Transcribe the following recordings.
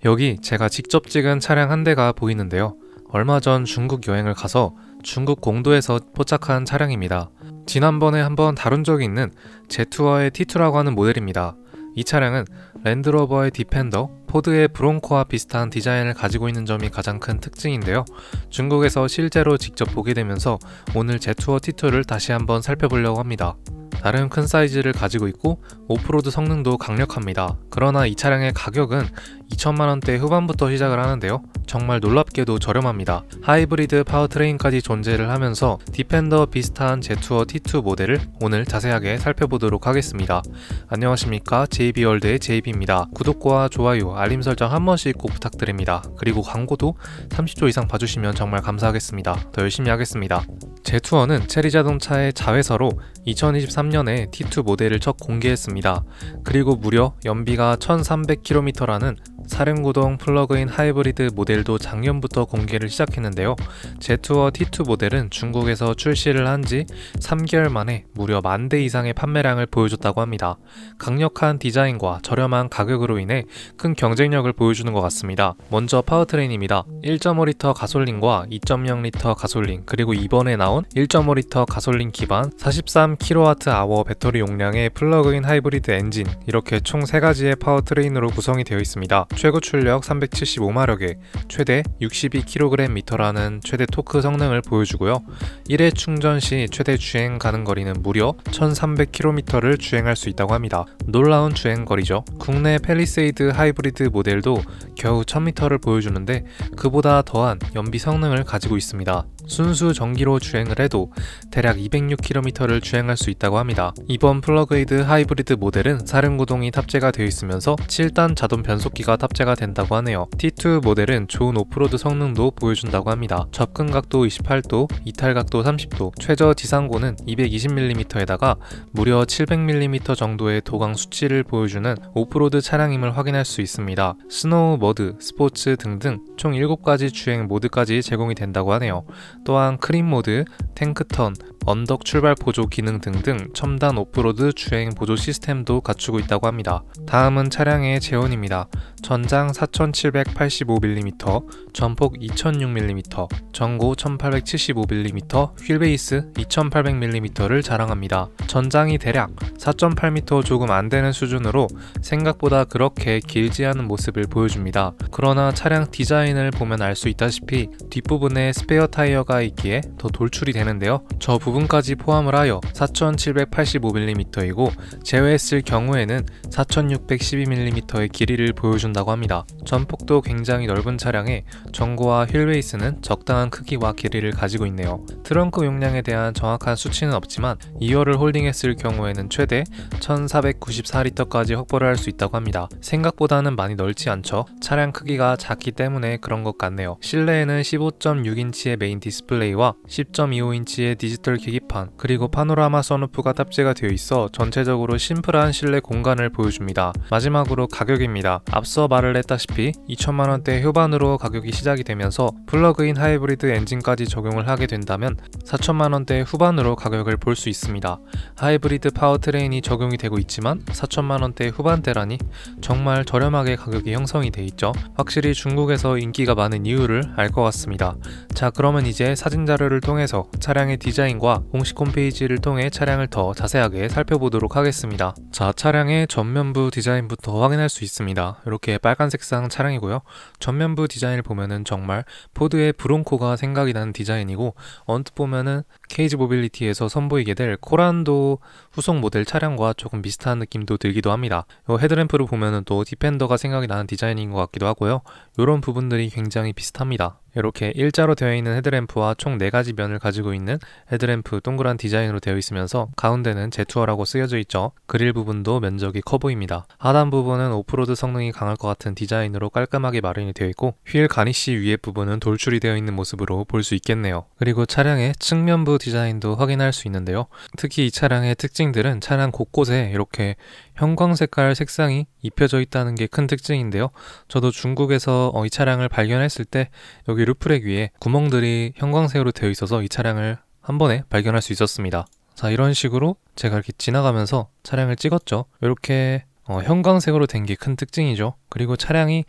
여기 제가 직접 찍은 차량 한 대가 보이는데요. 얼마 전 중국 여행을 가서 중국 공도에서 포착한 차량입니다. 지난번에 한번 다룬 적이 있는 제투어의 T2라고 하는 모델입니다. 이 차량은 랜드로버의 디펜더, 포드의 브론코와 비슷한 디자인을 가지고 있는 점이 가장 큰 특징인데요. 중국에서 실제로 직접 보게 되면서 오늘 제투어 T2를 다시 한번 살펴보려고 합니다. 나름 큰 사이즈를 가지고 있고 오프로드 성능도 강력합니다. 그러나 이 차량의 가격은 2천만원대 후반부터 시작을 하는데요. 정말 놀랍게도 저렴합니다. 하이브리드 파워트레인까지 존재를 하면서 디펜더 비슷한 제투어 T2 모델을 오늘 자세하게 살펴보도록 하겠습니다. 안녕하십니까, JB월드의 JB입니다. 구독과 좋아요, 알림 설정 한 번씩 꼭 부탁드립니다. 그리고 광고도 30초 이상 봐주시면 정말 감사하겠습니다. 더 열심히 하겠습니다. 제투어는 체리자동차의 자회사로 2023년에 T2 모델을 첫 공개했습니다. 그리고 무려 연비가 1300km라는 사륜구동 플러그인 하이브리드 모델도 작년부터 공개를 시작했는데요. 제투어 T2 모델은 중국에서 출시를 한 지 3개월 만에 무려 10,000대 이상의 판매량을 보여줬다고 합니다. 강력한 디자인과 저렴한 가격으로 인해 큰 경쟁력을 보여주는 것 같습니다. 먼저 파워트레인입니다. 1.5L 가솔린과 2.0L 가솔린, 그리고 이번에 나온 1.5L 가솔린 기반 43kWh 배터리 용량의 플러그인 하이브리드 엔진, 이렇게 총 3가지의 파워트레인으로 구성이 되어 있습니다. 최고 출력 375마력에 최대 62kgm라는 최대 토크 성능을 보여주고요. 1회 충전 시 최대 주행 가능 거리는 무려 1300km를 주행할 수 있다고 합니다. 놀라운 주행거리죠. 국내 팰리세이드 하이브리드 모델도 겨우 1000m를 보여주는데 그보다 더한 연비 성능을 가지고 있습니다. 순수 전기로 주행을 해도 대략 206km를 주행할 수 있다고 합니다. 이번 플러그이드 하이브리드 모델은 사륜구동이 탑재가 되어 있으면서 7단 자동 변속기가 탑재가 된다고 하네요. T2 모델은 좋은 오프로드 성능도 보여준다고 합니다. 접근각도 28도, 이탈각도 30도, 최저 지상고는 220mm에다가 무려 700mm 정도의 도강 수치를 보여주는 오프로드 차량임을 확인할 수 있습니다. 스노우 모드, 스포츠 등등 총 7가지 주행 모드까지 제공이 된다고 하네요. 또한 크림 모드, 탱크턴, 언덕 출발 보조 기능 등등 첨단 오프로드 주행 보조 시스템도 갖추고 있다고 합니다. 다음은 차량의 제원입니다. 전장 4785mm, 전폭 2006mm, 전고 1875mm, 휠베이스 2800mm를 자랑합니다. 전장이 대략 4.8m 조금 안되는 수준으로 생각보다 그렇게 길지 않은 모습을 보여줍니다. 그러나 차량 디자인을 보면 알 수 있다시피 뒷부분에 스페어 타이어가 있기에 더 돌출이 되는데요. 저 부분까지 포함을 하여 4785mm이고 제외했을 경우에는 4612mm의 길이를 보여준다고 합니다. 전폭도 굉장히 넓은 차량에 전고와 휠베이스는 적당한 크기와 길이를 가지고 있네요. 트렁크 용량에 대한 정확한 수치는 없지만 2열을 홀딩했을 경우에는 최대 1494리터까지 확보를 할 수 있다고 합니다. 생각보다는 많이 넓지 않죠? 차량 크기가 작기 때문에 그런 것 같네요. 실내에는 15.6인치의 메인 디스플레이와 10.25인치의 디지털 계기판, 그리고 파노라마 선루프가 탑재가 되어 있어 전체적으로 심플한 실내 공간을 보여줍니다. 마지막으로 가격입니다. 앞서 말을 했다시피 2천만원대 후반으로 가격이 시작이 되면서 플러그인 하이브리드 엔진까지 적용을 하게 된다면 4천만원대 후반으로 가격을 볼 수 있습니다. 하이브리드 파워트레인이 적용이 되고 있지만 4천만원대 후반대라니 정말 저렴하게 가격이 형성이 돼 있죠. 확실히 중국에서 인기가 많은 이유를 알 것 같습니다. 자, 그러면 이제 사진 자료를 통해서 차량의 디자인과 공식 홈페이지를 통해 차량을 더 자세하게 살펴보도록 하겠습니다. 자, 차량의 전면부 디자인부터 확인할 수 있습니다. 이렇게 빨간 색상 차량이고요. 전면부 디자인을 보면은 정말 포드의 브론코가 생각이 나는 디자인이고, 언뜻 보면은 케이지 모빌리티에서 선보이게 될 코란도 후속 모델 차량과 조금 비슷한 느낌도 들기도 합니다. 이 헤드램프를 보면은 또 디펜더가 생각이 나는 디자인인 것 같기도 하고요. 이런 부분들이 굉장히 비슷합니다. 이렇게 일자로 되어 있는 헤드램프와 총 4가지 면을 가지고 있는 헤드램프 동그란 디자인으로 되어 있으면서 가운데는 제투어라고 쓰여져 있죠. 그릴 부분도 면적이 커 보입니다. 하단 부분은 오프로드 성능이 강할 것 같은 디자인으로 깔끔하게 마련이 되어 있고, 휠 가니쉬 위에 부분은 돌출이 되어 있는 모습으로 볼 수 있겠네요. 그리고 차량의 측면부 디자인도 확인할 수 있는데요. 특히 이 차량의 특징들은 차량 곳곳에 이렇게 형광 색깔 색상이 입혀져 있다는 게 큰 특징인데요. 저도 중국에서 이 차량을 발견했을 때 여기 루프렉 위에 구멍들이 형광색으로 되어 있어서 이 차량을 한 번에 발견할 수 있었습니다. 자, 이런 식으로 제가 이렇게 지나가면서 차량을 찍었죠. 이렇게 형광색으로 된 게 큰 특징이죠. 그리고 차량이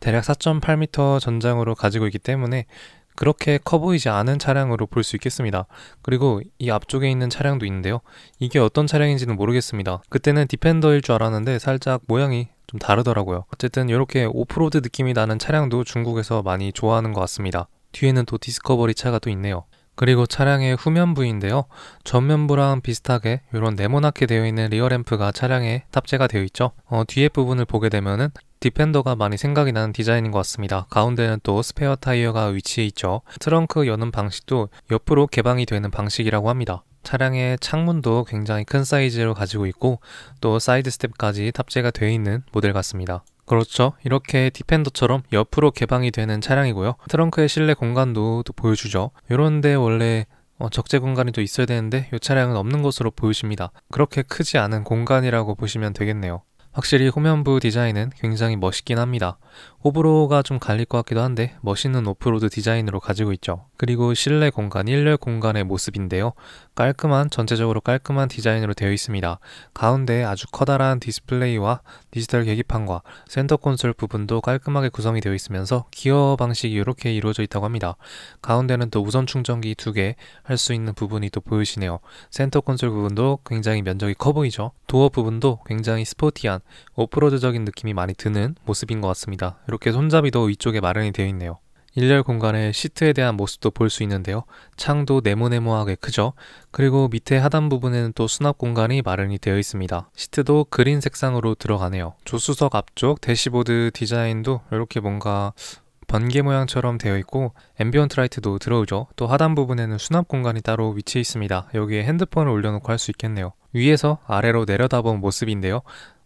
대략 4.8m 전장으로 가지고 있기 때문에 그렇게 커 보이지 않은 차량으로 볼 수 있겠습니다. 그리고 이 앞쪽에 있는 차량도 있는데요. 이게 어떤 차량인지는 모르겠습니다. 그때는 디펜더일 줄 알았는데 살짝 모양이 좀 다르더라고요. 어쨌든 이렇게 오프로드 느낌이 나는 차량도 중국에서 많이 좋아하는 것 같습니다. 뒤에는 또 디스커버리 차가 또 있네요. 그리고 차량의 후면부인데요. 전면부랑 비슷하게 이런 네모나게 되어 있는 리어램프가 차량에 탑재가 되어 있죠. 뒤에 부분을 보게 되면은 디펜더가 많이 생각이 나는 디자인인 것 같습니다. 가운데는 또 스페어 타이어가 위치해 있죠. 트렁크 여는 방식도 옆으로 개방이 되는 방식이라고 합니다. 차량의 창문도 굉장히 큰 사이즈로 가지고 있고 또 사이드 스텝까지 탑재가 되어 있는 모델 같습니다. 그렇죠. 이렇게 디펜더처럼 옆으로 개방이 되는 차량이고요. 트렁크의 실내 공간도 또 보여주죠. 이런데 원래 적재 공간이 또 있어야 되는데 이 차량은 없는 것으로 보이십니다. 그렇게 크지 않은 공간이라고 보시면 되겠네요. 확실히 후면부 디자인은 굉장히 멋있긴 합니다. 호불호가 좀 갈릴 것 같기도 한데 멋있는 오프로드 디자인으로 가지고 있죠. 그리고 실내 공간, 1열 공간의 모습인데요. 전체적으로 깔끔한 디자인으로 되어 있습니다. 가운데 아주 커다란 디스플레이와 디지털 계기판과 센터 콘솔 부분도 깔끔하게 구성이 되어 있으면서 기어 방식이 이렇게 이루어져 있다고 합니다. 가운데는 또 무선 충전기 2개 할 수 있는 부분이 또 보이시네요. 센터 콘솔 부분도 굉장히 면적이 커 보이죠. 도어 부분도 굉장히 스포티한 오프로드적인 느낌이 많이 드는 모습인 것 같습니다. 이렇게 손잡이도 위쪽에 마련이 되어 있네요. 1열 공간의 시트에 대한 모습도 볼 수 있는데요. 창도 네모네모하게 크죠. 그리고 밑에 하단 부분에는 또 수납 공간이 마련이 되어 있습니다. 시트도 그린 색상으로 들어가네요. 조수석 앞쪽 대시보드 디자인도 이렇게 뭔가 번개 모양처럼 되어 있고 앰비언트 라이트도 들어오죠. 또 하단 부분에는 수납 공간이 따로 위치해 있습니다. 여기에 핸드폰을 올려놓고 할 수 있겠네요. 위에서 아래로 내려다본 모습인데요.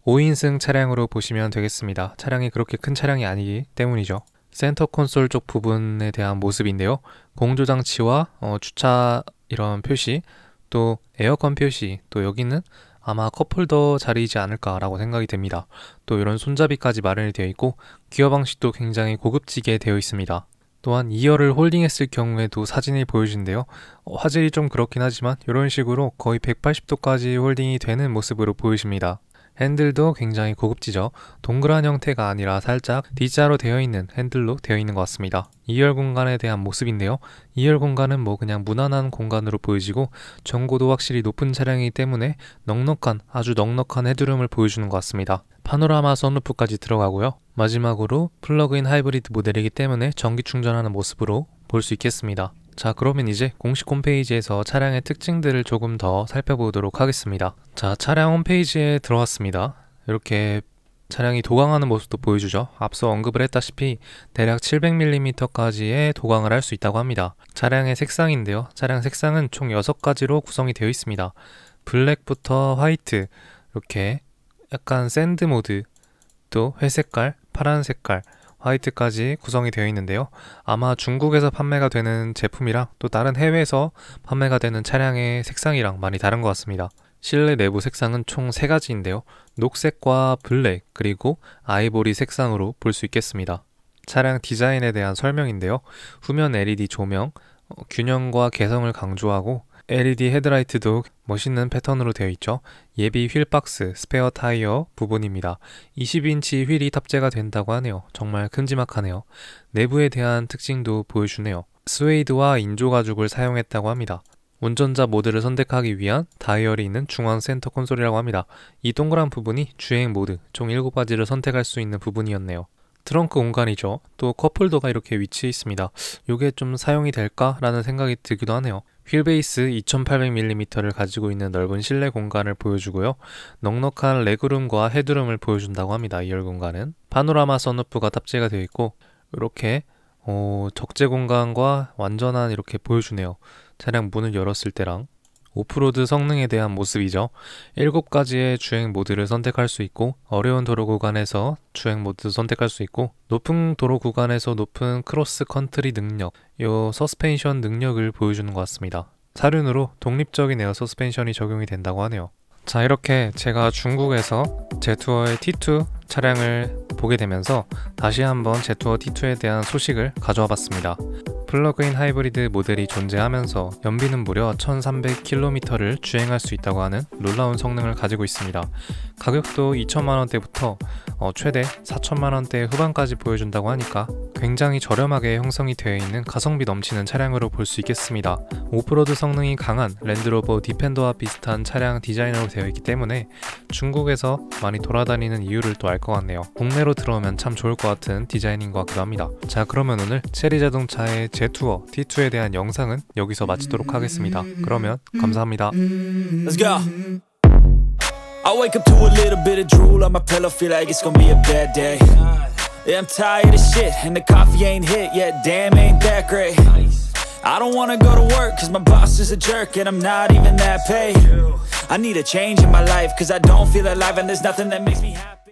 5인승 차량으로 보시면 되겠습니다. 차량이 그렇게 큰 차량이 아니기 때문이죠. 센터 콘솔 쪽 부분에 대한 모습인데요. 공조장치와 주차 이런 표시, 또 에어컨 표시, 또 여기는 아마 컵홀더 자리이지 않을까라고 생각이 됩니다. 또 이런 손잡이까지 마련이 되어 있고 기어 방식도 굉장히 고급지게 되어 있습니다. 또한 2열을 홀딩했을 경우에도 사진이 보여진대요. 화질이 좀 그렇긴 하지만 이런 식으로 거의 180도까지 홀딩이 되는 모습으로 보이십니다. 핸들도 굉장히 고급지죠. 동그란 형태가 아니라 살짝 D자로 되어 있는 핸들로 되어 있는 것 같습니다. 2열 공간에 대한 모습인데요. 2열 공간은 뭐 그냥 무난한 공간으로 보여지고 전고도 확실히 높은 차량이기 때문에 아주 넉넉한 헤드룸을 보여주는 것 같습니다. 파노라마 선루프까지 들어가고요. 마지막으로 플러그인 하이브리드 모델이기 때문에 전기 충전하는 모습으로 볼 수 있겠습니다. 자, 그러면 이제 공식 홈페이지에서 차량의 특징들을 조금 더 살펴보도록 하겠습니다. 자, 차량 홈페이지에 들어왔습니다. 이렇게 차량이 도강하는 모습도 보여주죠. 앞서 언급을 했다시피 대략 700mm까지의 도강을 할 수 있다고 합니다. 차량의 색상인데요. 차량 색상은 총 6가지로 구성이 되어 있습니다. 블랙부터 화이트, 이렇게 약간 샌드 모드, 또 회색깔, 파란 색깔, 화이트까지 구성이 되어 있는데요. 아마 중국에서 판매가 되는 제품이랑 또 다른 해외에서 판매가 되는 차량의 색상이랑 많이 다른 것 같습니다. 실내 내부 색상은 총 3가지인데요. 녹색과 블랙, 그리고 아이보리 색상으로 볼 수 있겠습니다. 차량 디자인에 대한 설명인데요. 후면 LED 조명, 균형과 개성을 강조하고 LED 헤드라이트도 멋있는 패턴으로 되어 있죠. 예비 휠박스, 스페어 타이어 부분입니다. 20인치 휠이 탑재가 된다고 하네요. 정말 큼지막하네요. 내부에 대한 특징도 보여주네요. 스웨이드와 인조 가죽을 사용했다고 합니다. 운전자 모드를 선택하기 위한 다이얼이 있는 중앙 센터 콘솔이라고 합니다. 이 동그란 부분이 주행 모드, 총 7가지를 선택할 수 있는 부분이었네요. 트렁크 공간이죠. 또 컵홀더가 이렇게 위치해 있습니다. 이게 좀 사용이 될까라는 생각이 들기도 하네요. 휠베이스 2800mm를 가지고 있는 넓은 실내 공간을 보여주고요. 넉넉한 레그룸과 헤드룸을 보여준다고 합니다. 2열 공간은. 파노라마 선루프가 탑재가 되어 있고 이렇게 적재 공간과 완전한 이렇게 보여주네요. 차량 문을 열었을 때랑. 오프로드 성능에 대한 모습이죠. 7가지의 주행 모드를 선택할 수 있고 어려운 도로 구간에서 주행 모드 선택할 수 있고 높은 도로 구간에서 높은 크로스 컨트리 능력, 요 서스펜션 능력을 보여주는 것 같습니다. 사륜으로 독립적인 에어 서스펜션이 적용이 된다고 하네요. 자, 이렇게 제가 중국에서 제투어의 T2 차량을 보게 되면서 다시 한번 제투어 T2에 대한 소식을 가져와 봤습니다. 플러그인 하이브리드 모델이 존재하면서 연비는 무려 1300km를 주행할 수 있다고 하는 놀라운 성능을 가지고 있습니다. 가격도 2천만원대부터 최대 4천만원대 후반까지 보여준다고 하니까 굉장히 저렴하게 형성이 되어 있는 가성비 넘치는 차량으로 볼 수 있겠습니다. 오프로드 성능이 강한 랜드로버 디펜더와 비슷한 차량 디자인으로 되어 있기 때문에 중국에서 많이 돌아다니는 이유를 또 알 것 같네요. 국내로 들어오면 참 좋을 것 같은 디자인인 것 같기도 합니다. 자, 그러면 오늘 체리 자동차의 제투어 T2에 대한 영상은 여기서 마치도록 하겠습니다. 그러면 감사합니다. Let's go. I wake up to a little bit of drool on my pillow, feel like it's gonna be a bad day. Yeah, I'm tired of shit, and the coffee ain't hit yet, damn ain't that great. I don't wanna go to work, cause my boss is a jerk, and I'm not even that paid. I need a change in my life, cause I don't feel alive, and there's nothing that makes me happy.